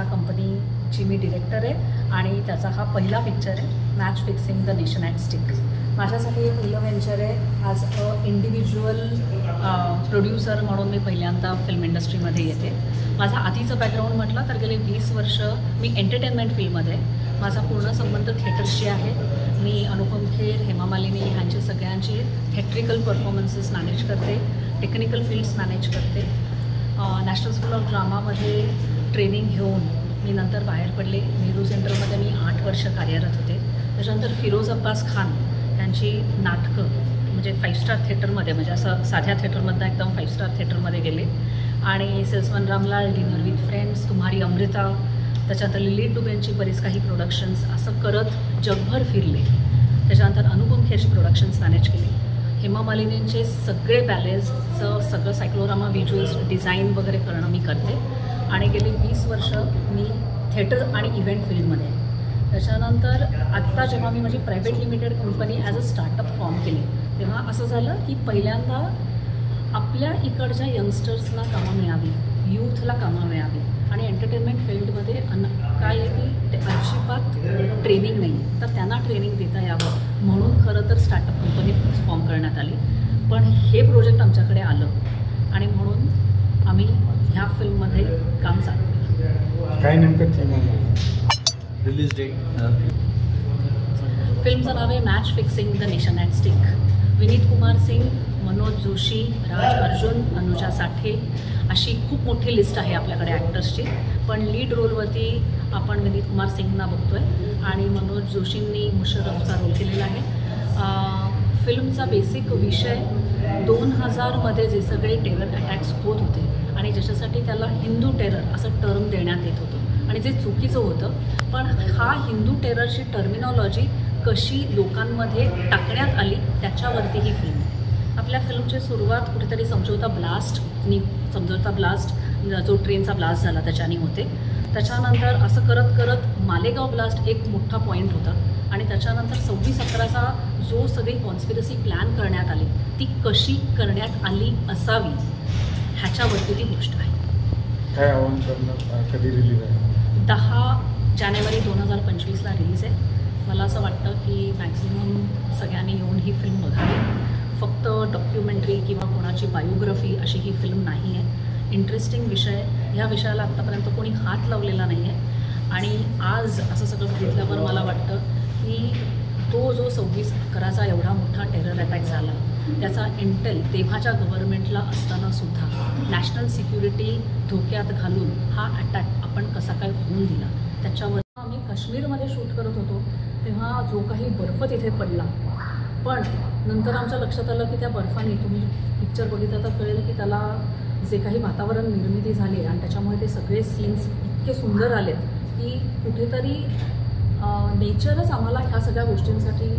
ह्या कंपनीची मी डिरेक्टर आहे आणि त्याचा हा पहिला पिक्चर आहे, match fixing the nation at stick. माझ्यासाठी हे पहिलं व्हेंचर आहे. ॲज अ इंडिव्हिज्युअल प्रोड्युसर म्हणून मी पहिल्यांदा फिल्म इंडस्ट्रीमध्ये येते. माझा आधीचं बॅकग्राऊंड म्हटलं तर गेले 20 वर्ष मी एंटरटेनमेंट फील्डमध्ये आहे. माझा पूर्ण संबंध थिएटर्सशी आहे. मी अनुपम खेर, हेमा मालिनी ह्यांचे सगळ्यांचे थिएट्रिकल परफॉर्मन्सेस मॅनेज करते, टेक्निकल फील्ड्स मॅनेज करते. नॅशनल स्कूल ऑफ ड्रामामध्ये ट्रेनिंग घेऊन मी नंतर बाहेर पडले. नेहरू सेंटरमध्ये मी 8 वर्ष कार्यरत होते. त्याच्यानंतर फिरोज अब्बास खान यांची नाटकं म्हणजे 5 स्टार थिएटरमध्ये, म्हणजे असं साध्या थिएटरमधनं एकदम 5 स्टार थिएटरमध्ये गेले. आणि salesman Ramlal, dinner with friends, तुम्हारी अमृता, त्याच्यानंतर लिलीट डुबेंची बरीच काही प्रोडक्शन्स असं करत जगभर फिरले. त्याच्यानंतर अनुपम खेरची प्रोडक्शन्स मॅनेज केली. हेमा मालिनींचे सगळे बॅलेजचं सगळं सायक्लोरामा व्हिज्युअल्स डिझाईन वगैरे करणं मी करते. आणि गेली 20 वर्ष मी थिएटर आणि इव्हेंट फील्डमध्ये आहे. त्याच्यानंतर आत्ता जेव्हा मी माझी private limited company as a startup form केली तेव्हा असं झालं की पहिल्यांदा आपल्या इकडच्या यंगस्टर्सना कामं मिळावी, यूथला कामं मिळावी. आणि एंटरटेनमेंट फील्डमध्ये काय आहे की अजिबात ट्रेनिंग नाही आहे, तर त्यांना ट्रेनिंग देता यावं म्हणून खरं तर स्टार्टअप कंपनी फॉर्म करण्यात आली. पण हे प्रोजेक्ट आमच्याकडे आलं आणि म्हणून आम्ही ह्या फिल्ममध्ये काम चालू केलं. काय नेमकं रिलीज डेट? फिल्मचं नाव आहे match fixing the nation at stake. Vineet Kumar Singh, Manoj Joshi, Raj Arjun, Anuja Sathe अशी खूप मोठी लिस्ट आहे आपल्याकडे ॲक्टर्सची. पण लीड रोलवरती आपण विनीत कुमार सिंगना बघतो आहे आणि मनोज जोशींनी मुशर्रफचा रोल केलेला आहे. फिल्मचा बेसिक विषय 2000मध्ये जे सगळे टेरर अटॅक्स होत होते आणि ज्याच्यासाठी त्याला हिंदू टेरर असं टर्म देण्यात येत होतं आणि जे चुकीचं होतं. पण हा हिंदू टेररची टर्मिनॉलॉजी कशी लोकांमध्ये टाकण्यात आली त्याच्यावरती ही फिल्म आहे. आपल्या फिल्मची सुरुवात कुठेतरी समझौता ब्लास्ट जो ट्रेनचा ब्लास्ट झाला त्याच्याने होते. त्याच्यानंतर असं करत करत मालेगाव ब्लास्ट एक मोठा पॉईंट होता आणि त्याच्यानंतर 26/11चा जो सगळी कॉन्स्पिरसी प्लॅन करण्यात आली ती कशी करण्यात आली असावी ह्याच्यावरती ती गोष्ट आहे. काय आव्हान करणार? कधी रिलीज आहे? 10 जानेवारी 2025ला रिलीज आहे. मला असं वाटतं की मॅक्झिमम सगळ्यांनी येऊन ही फिल्म बघावी. फक्त डॉक्युमेंटरी किंवा कोणाची बायोग्राफी अशी ही फिल्म नाही आहे. इंटरेस्टिंग विषय, ह्या विषयाला आत्तापर्यंत कोणी हात लावलेला नाही आहे आणि आज असं सगळं बघितल्यावर मला वाटतं की तो जो 26/11चा एवढा मोठा टेरर अटॅक झाला त्याचा इंटेल तेव्हाच्या गव्हर्नमेंटला असतानासुद्धा नॅशनल सिक्युरिटी धोक्यात घालून हा अटॅक आपण कसा काय होऊन दिला त्याच्यावर आम्ही काश्मीरमध्ये शूट करत होतो तेव्हा जो काही बर्फ तिथे पडला. पण नंतर आमच्या लक्षात आलं की त्या बर्फाने, तुम्ही पिक्चर बघितलं तर कळेल की त्याला जे काही वातावरण निर्मिती झाली आणि त्याच्यामुळे ते सगळे सीन्स इतके सुंदर आलेत की कुठेतरी नेचरच आम्हाला ह्या सगळ्या गोष्टींसाठी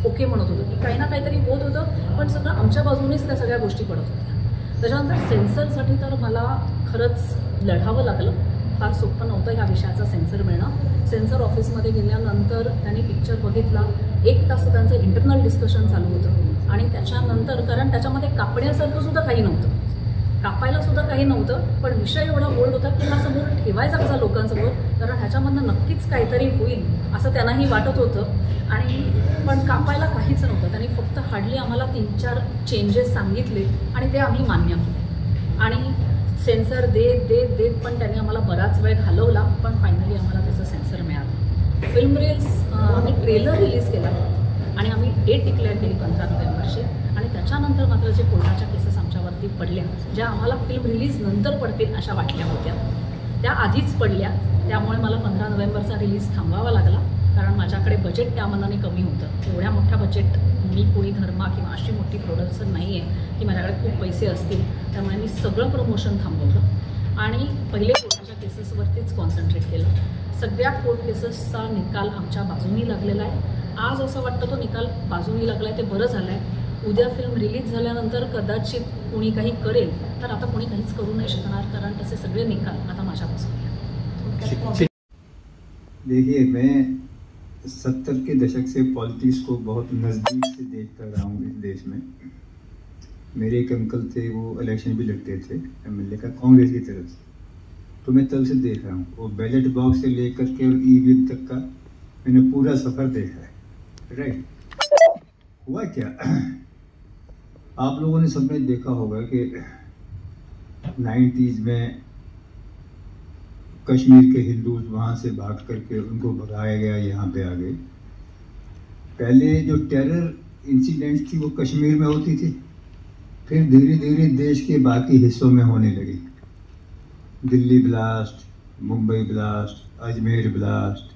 ओके म्हणत होतं की काही ना काहीतरी होत होतं पण सगळं आमच्या बाजूनेच त्या सगळ्या गोष्टी पडत होत्या. त्याच्यानंतर सेन्सरसाठी तर मला खरंच लढावं लागलं. फार सोपं नव्हतं ह्या विषयाचा सेन्सर मिळणं. सेन्सर ऑफिसमध्ये गेल्यानंतर त्यांनी पिक्चर बघितला. 1 तास त्यांचं इंटरनल डिस्कशन चालू होतं आणि त्याच्यानंतर कारण त्याच्यामध्ये कापण्यासारखं सुद्धा काही नव्हतं, कापायला सुद्धा काही नव्हतं, पण विषय एवढा बोल्ड होता की हा समोर ठेवायचा कसा लोकांसमोर, कारण ह्याच्यामधनं नक्कीच काहीतरी होईल असं त्यांनाही वाटत होतं. आणि पण कापायला काहीच नव्हतं. त्यांनी फक्त हार्डली आम्हाला 3-4 चेंजेस सांगितले आणि ते आम्ही मान्य केले आणि सेन्सर देत पण त्यांनी आम्हाला बराच वेळ घालवला पण फायनली आम्हाला त्याचं सेन्सर मिळालं. फिल्म रील्स आम्ही ट्रेलर रिलीज केला आणि आम्ही डेट डिक्लेअर केली 15 नोव्हेंबरची आणि त्याच्यानंतर मात्र जे कोर्टाच्या केसेस आमच्यावरती पडल्या ज्या आम्हाला फिल्म रिलीज नंतर पडतील अशा वाटल्या होत्या त्या आधीच पडल्या. त्यामुळे मला 15 नोव्हेंबरचा रिलीज थांबवावा लागला कारण माझ्याकडे बजेट त्या मनाने कमी होतं. एवढ्या मोठ्या बजेट मी कोणी धर्मा किंवा अशी मोठी प्रोडक्शन नाही आहे की माझ्याकडे खूप पैसे असतील. त्यामुळे मी सगळं प्रमोशन थांबवलं आणि पहिले कोर्टाच्या केसेसवरतीच कॉन्सन्ट्रेट केलं. सगळ्या कोर्ट केसेसचा निकाल आमच्या बाजूनी लागलेला आहे. आज असं वाटतं तो निकाल बाजूनी लागला आहे ते बरं झालं आहे. उद्या फिल्म रिलीज झाल्यानंतर कदाचित कोणी काही करेल तर आता कोणी काहीच करू नाही शकणार कारण तसे सगळे निकाल आता माझ्यापासून. देखिए, मैं 70 के दशक से पॉलिटिक्स को बहुत नज़दीक से देखता रहा हूँ इस देश में. मेरे एक अंकल थे, वो इलेक्शन भी लड़ते थे एमएलए का कांग्रेस की तरफ से. तो मैं तब से देख रहा हूँ। वो बैलेट बॉक्स से लेकर के और ईवीएम तक का मैंने पूरा सफ़र देखा है, राइट। हुआ क्या, आप लोगों ने सबने देखा होगा कि 90s में कश्मीर के हिंदूज वहाँ से भाग करके उनको भगाया गया, यहाँ पे आ गए। पहले जो टेरर इंसिडेंट्स थी वो कश्मीर में होती थी, फिर धीरे धीरे देश के बाकी हिस्सों में होने लगी। Delhi blast, Mumbai blast, Ajmer blast,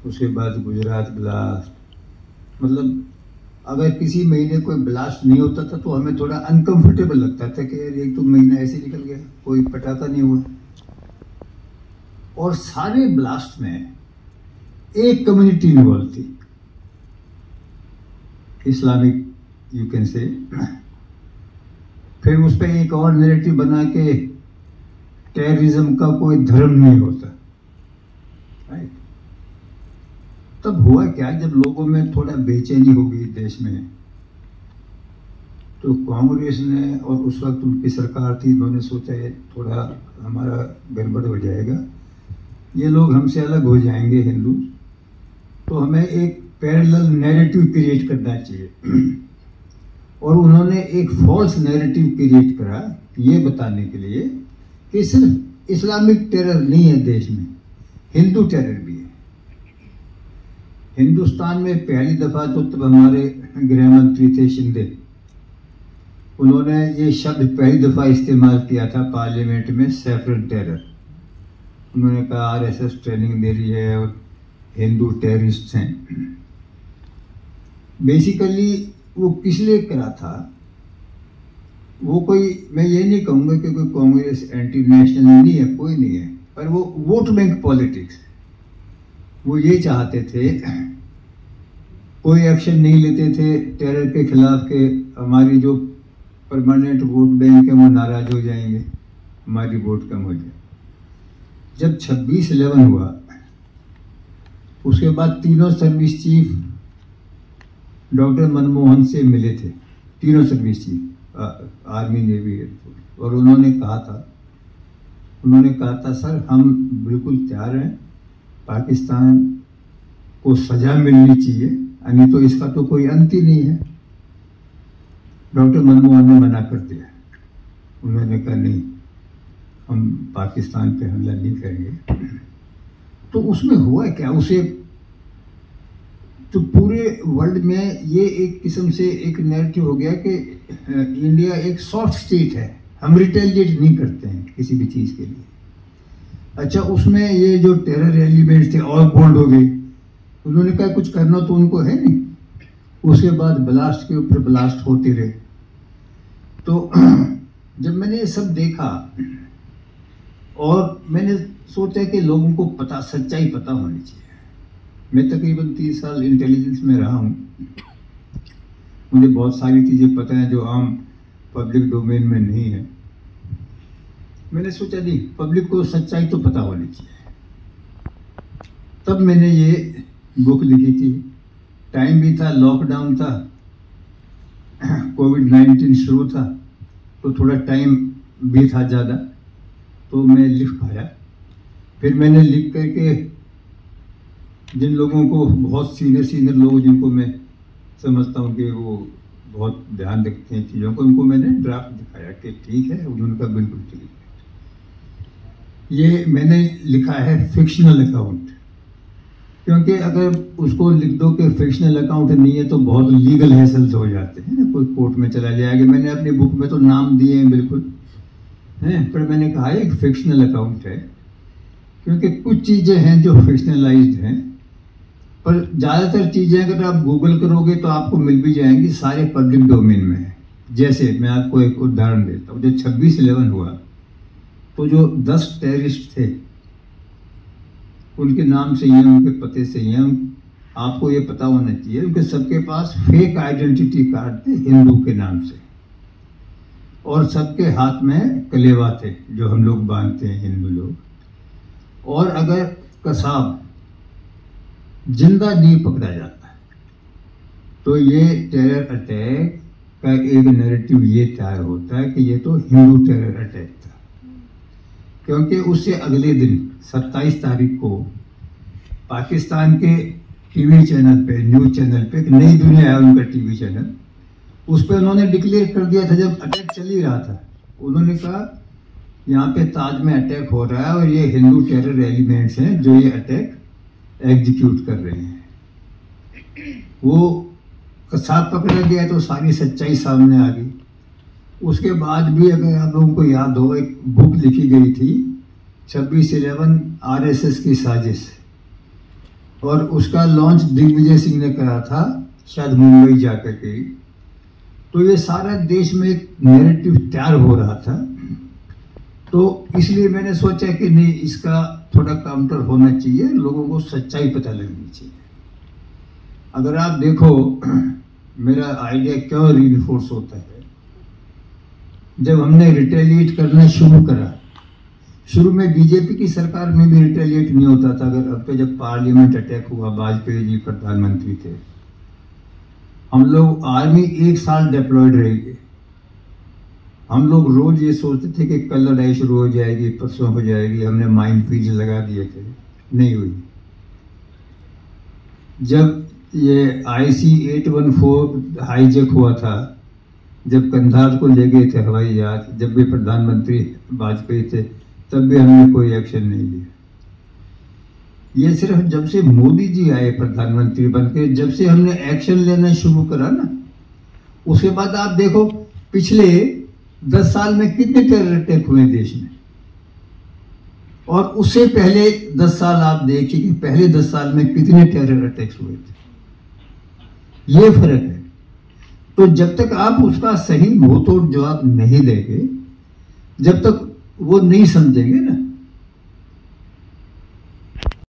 उसके बाद गुजरात ब्लास्ट। मतलब अगर किसी महीने कोई ब्लास्ट नहीं होता था तो हमें थोड़ा अनकंफर्टेबल लगता था कि यार एक तो महीना ऐसे निकल गया, कोई पटाखा नहीं हुआ। और सारे ब्लास्ट में एक कम्युनिटी इन्वॉल्व थी, इस्लामिक यू कैन से। फिर उस पर एक और नैरेटिव बना के टेररिज्म का कोई धर्म नहीं होता, राइट। तब हुआ क्या, जब लोगों में थोड़ा बेचैनी हो गई देश में, तो कांग्रेस ने, और उस वक्त उनकी सरकार थी, उन्होंने सोचा ये थोड़ा हमारा गड़बड़ हो जाएगा, ये लोग हमसे अलग हो जाएंगे हिंदू, तो हमें एक पैरेलल नैरेटिव क्रिएट करना चाहिए। और उन्होंने एक फॉल्स नैरेटिव क्रिएट करा ये बताने के लिए कि सिर्फ इस्लामिक टेरर नहीं है देश में, हिंदू टेरर भी है। हिंदुस्तान में पहली दफा तो तब हमारे गृह मंत्री थे शिंदे, उन्होंने ये शब्द पहली दफा इस्तेमाल किया था पार्लियामेंट में, सैफरन टेरर। उन्होंने कहा आरएसएस ट्रेनिंग दे रही है और हिंदू टेररिस्ट हैं। बेसिकली वो किस लिए करा था, वो कोई, मैं ये नहीं कहूँगा कि कोई कांग्रेस एंटी नेशनल नहीं है, कोई नहीं है, पर वो वोट बैंक पॉलिटिक्स, वो ये चाहते थे, कोई एक्शन नहीं लेते थे टेरर के खिलाफ के हमारी जो परमानेंट वोट बैंक है वो नाराज हो जाएंगे, हमारी वोट कम हो जाए। जब 26/11 हुआ उसके बाद तीनों सर्विस चीफ डॉक्टर मनमोहन से मिले थे, तीनों service chief, army, navy, air force, और उन्होंने कहा था सर हम बिल्कुल तैयार हैं, पाकिस्तान को सजा मिलनी चाहिए, नहीं तो इसका तो कोई अंत ही नहीं है। डॉक्टर मनमोहन ने मना कर दिया, उन्होंने कहा नहीं, हम पाकिस्तान पे हमला नहीं करेंगे। तो उसमें हुआ क्या, उसे तो पूरे वर्ल्ड में ये एक किस्म से एक नैरेटिव हो गया कि इंडिया एक सॉफ्ट स्टेट है, हम रिटेलिएट नहीं करते हैं किसी भी चीज़ के लिए। अच्छा, उसमें ये जो टेरर एलिमेंट्स थे और बोल्ड हो गए, उन्होंने कहा कुछ करना तो उनको है नहीं। उसके बाद ब्लास्ट के ऊपर ब्लास्ट होते रहे। तो जब मैंने ये सब देखा और मैंने सोचा कि लोगों को पता, सच्चाई पता होनी चाहिए। मैं तकरीबन 30 साल इंटेलिजेंस में रहा हूँ, मुझे बहुत सारी चीज़ें पता हैं जो आम पब्लिक डोमेन में नहीं है। मैंने सोचा नहीं, पब्लिक को सच्चाई तो पता होनी चाहिए। तब मैंने ये बुक लिखी थी। टाइम भी था, लॉकडाउन था, कोविड-19 शुरू था, तो थोड़ा टाइम भी था ज़्यादा, तो मैं लिख पाया। फिर मैंने लिख करके जिन लोगों को, बहुत सीनियर लोग जिनको मैं समझता हूँ कि वो बहुत ध्यान रखते हैं चीज़ों को, उनको मैंने ड्राफ्ट दिखाया कि ठीक है, उन्होंने कहा बिल्कुल ठीक है। ये मैंने लिखा है फिक्शनल अकाउंट, क्योंकि अगर उसको लिख दो कि फिक्शनल अकाउंट नहीं है तो बहुत लीगल हैसल्स हो जाते हैं ना, कोई कोर्ट में चला जाएगा। मैंने अपनी बुक में तो नाम दिए हैं बिल्कुल हैं, पर मैंने कहा एक फिक्शनल अकाउंट है, क्योंकि कुछ चीज़ें हैं जो फिक्शनलाइज्ड हैं, पर ज़्यादातर चीज़ें अगर आप गूगल करोगे तो आपको मिल भी जाएंगी, सारे पब्लिक डोमेन में है। जैसे मैं आपको एक उदाहरण देता हूँ, जब 26/11 हुआ तो जो 10 टेररिस्ट थे उनके नाम से ही, उनके पते से ही, आपको ये पता होना चाहिए, उनके सबके पास फेक आइडेंटिटी कार्ड थे हिंदू के नाम से, और सबके हाथ में कलेवा थे जो हम लोग बांधते हैं हिंदू लोग। और अगर कसाब जिंदा नहीं पकड़ा जाता है तो ये टेरर अटैक का एक नैरेटिव ये तैयार होता है कि ये तो हिंदू टेरर अटैक था। क्योंकि उससे अगले दिन 27 तारीख को पाकिस्तान के टीवी चैनल पे, न्यूज चैनल पे, एक नई दुनिया है उनका टीवी चैनल, उस पर उन्होंने डिक्लेयर कर दिया था, जब अटैक चल ही रहा था, उन्होंने कहा यहाँ पे ताज में अटैक हो रहा है और ये हिंदू टेरर एलिमेंट्स हैं जो ये अटैक एग्जीक्यूट कर रहे हैं। वो साथ पकड़ा गया तो सारी सच्चाई सामने आ गई। उसके बाद भी अगर आप लोगों को याद हो, एक बुक लिखी गई थी 26/11 RSS की साजिश, और उसका लॉन्च दिग्विजय सिंह ने करा था, शायद मुंबई जाकर के। तो ये सारा देश में एक नैरेटिव तैयार हो रहा था, तो इसलिए मैंने सोचा कि नहीं, इसका थोड़ा काउंटर होना चाहिए, लोगों को सच्चाई पता लगनी चाहिए। अगर आप देखो मेरा आइडिया क्यों रीइंफोर्स होता है, जब हमने रिटेलिएट करना शुरू करा, शुरू में बीजेपी की सरकार में भी रिटेलिएट नहीं होता था। अगर अब तो जब पार्लियामेंट अटैक हुआ, वाजपेयी जी प्रधानमंत्री थे, हम लोग आर्मी 1 साल डिप्लॉयड रही। हम लोग रोज ये सोचते थे कि कल लड़ाई शुरू हो जाएगी, परसों हो जाएगी, हमने माइन फील्ड लगा दिए थे, नहीं हुई। जब ये IC-814 हाईजैक हुआ था, जब कंधार को ले गए थे हवाई जहाज, जब भी प्रधानमंत्री वाजपेयी थे, तब भी हमने कोई एक्शन नहीं लिया। ये सिर्फ जब से मोदी जी आए प्रधानमंत्री बनके, जब से हमने एक्शन लेना शुरू करा ना, उसके बाद आप देखो पिछले 10 साल में कितने टेरर अटैक हुए देश में, और उससे पहले 10 साल आप देखिए कि पहले 10 साल में कितने टेरर अटैक्स हुए थे। ये फर्क है। तो जब तक आप उसका सही मुंहतोड़ जवाब नहीं देंगे, जब तक वो नहीं समझेंगे ना